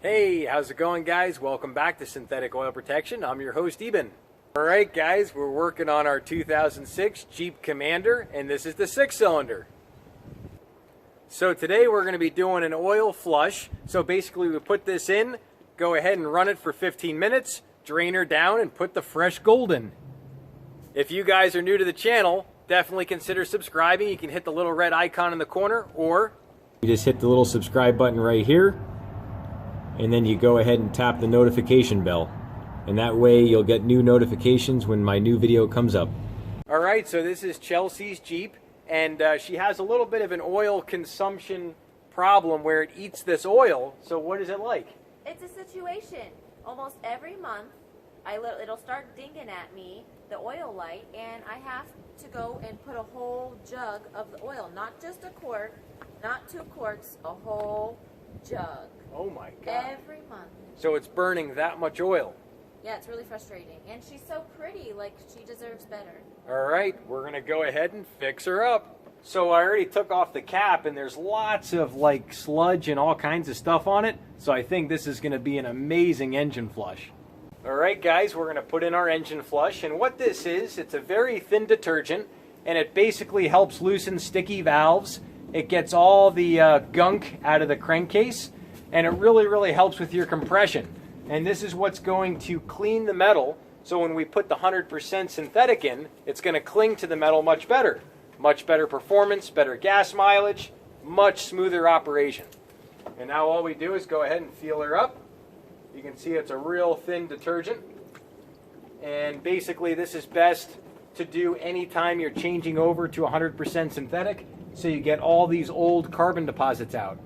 Hey, how's it going, guys? Welcome back to Synthetic Oil Protection. I'm your host, Eben. Alright guys, we're working on our 2006 Jeep Commander, and this is the 6-cylinder. So today we're going to be doing an oil flush. So basically we put this in, go ahead and run it for 15 minutes, drain her down, and put the fresh gold in. If you guys are new to the channel, definitely consider subscribing. You can hit the little red icon in the corner, or you just hit the little subscribe button right here, and then you go ahead and tap the notification bell. And that way you'll get new notifications when my new video comes up. Alright, so this is Chelsea's Jeep, and she has a little bit of an oil consumption problem where it eats this oil. So what is it like? It's a situation. Almost every month, it'll start dinging at me, the oil light, and I have to go and put a whole jug of the oil. Not just a quart, not 2 quarts, a whole jug. Oh my God. Every month. So it's burning that much oil. Yeah, it's really frustrating. And she's so pretty, like she deserves better. Alright, we're going to go ahead and fix her up. So I already took off the cap, and there's lots of like sludge and all kinds of stuff on it. So I think this is going to be an amazing engine flush. Alright guys, we're going to put in our engine flush, and what this is, it's a very thin detergent, and it basically helps loosen sticky valves. It gets all the gunk out of the crankcase, and it really helps with your compression. And this is what's going to clean the metal, so when we put the 100% synthetic in, it's going to cling to the metal much better. Much better performance, better gas mileage, much smoother operation. And now all we do is go ahead and feel her up. You can see it's a real thin detergent. And basically this is best to do anytime you're changing over to 100% synthetic, so you get all these old carbon deposits out.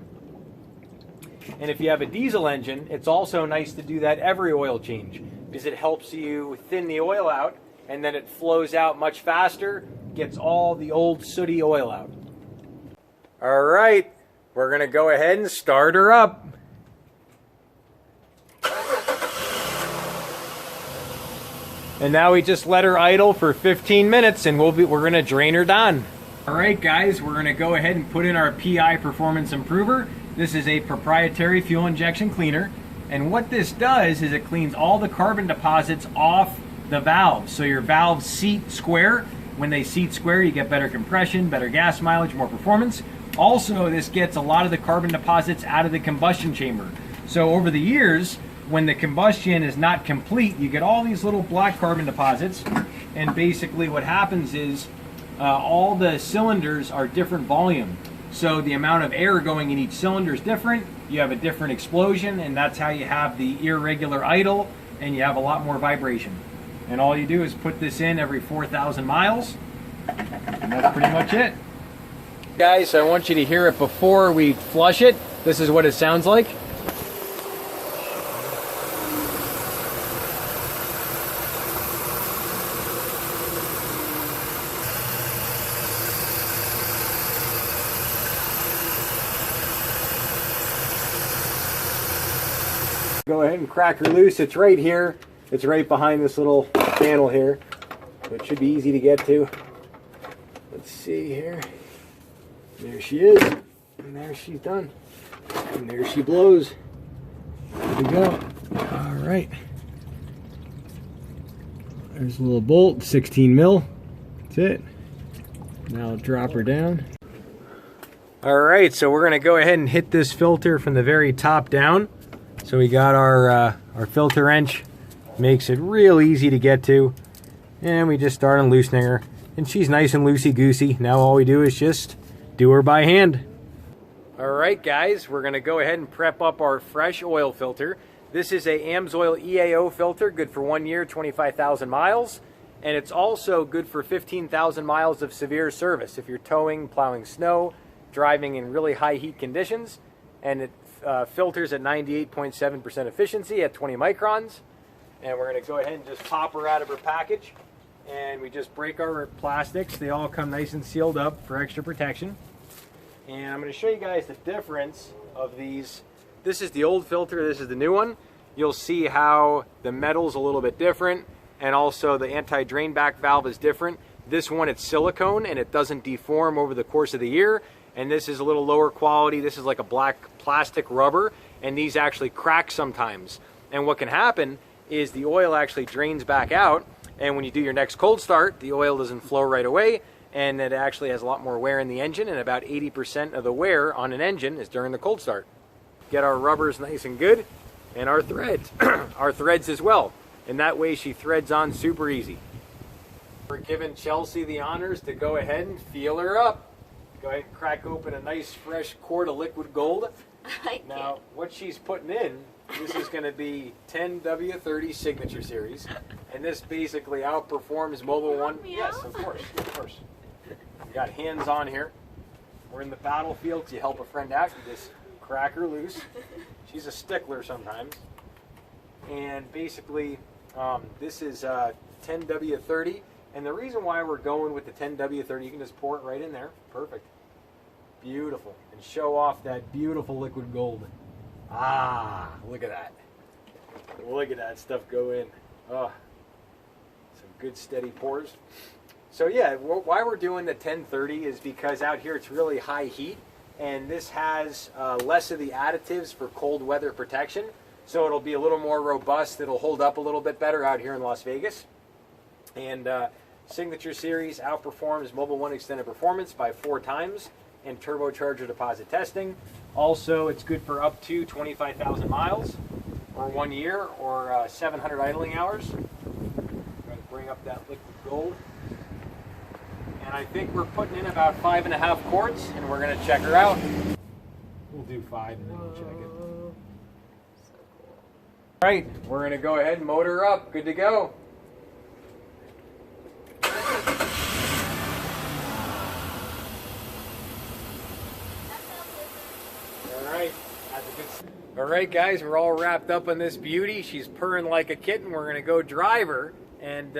And if you have a diesel engine, it's also nice to do that every oil change, because it helps you thin the oil out, and then it flows out much faster, gets all the old sooty oil out. Alright, we're going to go ahead and start her up. And now we just let her idle for 15 minutes, and we're going to drain her down. Alright guys, we're going to go ahead and put in our PI Performance Improver. This is a proprietary fuel injection cleaner, and what this does is it cleans all the carbon deposits off the valves. So your valves seat square. When they seat square, you get better compression, better gas mileage, more performance. Also, this gets a lot of the carbon deposits out of the combustion chamber. So over the years, when the combustion is not complete, you get all these little black carbon deposits, and basically what happens is all the cylinders are different volume. So the amount of air going in each cylinder is different. You have a different explosion, and that's how you have the irregular idle, and you have a lot more vibration. And all you do is put this in every 4,000 miles, and that's pretty much it. Guys, I want you to hear it before we flush it. This is what it sounds like. Go ahead and crack her loose. It's right here. It's right behind this little panel here. So it should be easy to get to. Let's see here. There she is. And there she's done. And there she blows. There we go. Alright. There's a little bolt, 16 mil. That's it. Now I'll drop her down. Alright, so we're going to go ahead and hit this filter from the very top down. So we got our filter wrench, makes it real easy to get to, and we just start unloosening her, and she's nice and loosey-goosey. Now all we do is just do her by hand. Alright guys, we're going to go ahead and prep up our fresh oil filter. This is a AMSOIL EAO filter, good for 1 year, 25,000 miles, and it's also good for 15,000 miles of severe service if you're towing, plowing snow, driving in really high heat conditions, and it filters at 98.7% efficiency at 20 microns. And we're going to go ahead and just pop her out of her package, and we just break our plastics. They all come nice and sealed up for extra protection. And I'm going to show you guys the difference of these. This is the old filter, this is the new one. You'll see how the metal's a little bit different, and also the anti-drain back valve is different. This one, it's silicone, and it doesn't deform over the course of the year. And this is a little lower quality. This is like a black plastic rubber, and these actually crack sometimes. And what can happen is the oil actually drains back out, and when you do your next cold start, the oil doesn't flow right away, and it actually has a lot more wear in the engine, and about 80% of the wear on an engine is during the cold start. Get our rubbers nice and good, and our threads, our threads as well. And that way she threads on super easy. We're giving Chelsea the honors to go ahead and feel her up. Go ahead and crack open a nice fresh quart of liquid gold. Now, what she's putting in, this is going to be 10W30 Signature Series, and this basically outperforms Mobile One. Yes, of course, of course. We got hands on here. We're in the battlefield. You help a friend out, you just crack her loose. She's a stickler sometimes. And basically, this is 10W30. And the reason why we're going with the 10W30, you can just pour it right in there. Perfect. Beautiful. And show off that beautiful liquid gold. Ah, look at that. Look at that stuff go in. Oh, some good steady pours. So yeah, why we're doing the 1030 is because out here it's really high heat, and this has less of the additives for cold weather protection. So it'll be a little more robust. It'll hold up a little bit better out here in Las Vegas. And Signature Series outperforms Mobile One Extended Performance by 4 times in turbocharger deposit testing. Also, it's good for up to 25,000 miles, or 1 year, or 700 idling hours. I'm going to bring up that liquid gold. And I think we're putting in about 5.5 quarts, and we're going to check her out. We'll do 5 and then we'll check it. So cool. All right, we're going to go ahead and motor her up. Good to go. All right, guys, we're all wrapped up on this beauty. She's purring like a kitten. We're going to go drive her, and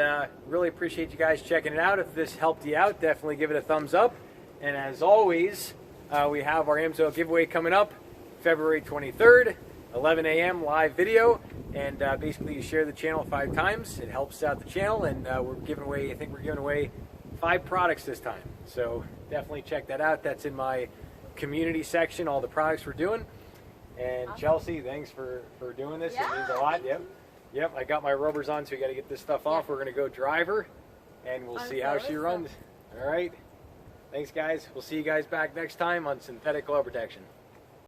really appreciate you guys checking it out. If this helped you out, definitely give it a thumbs up. And as always, we have our AMSOIL giveaway coming up February 23rd, 11 a.m. live video. And basically, you share the channel 5 times. It helps out the channel, and we're giving away, I think we're giving away 5 products this time. So definitely check that out. That's in my community section, all the products we're doing. And awesome. Chelsea, thanks for doing this. Yeah, it means a lot. Yep. I got my rubbers on, so we got to get this stuff off. We're going to go drive her, and we'll see how she runs. All right. Thanks, guys. We'll see you guys back next time on synthetic glow protection.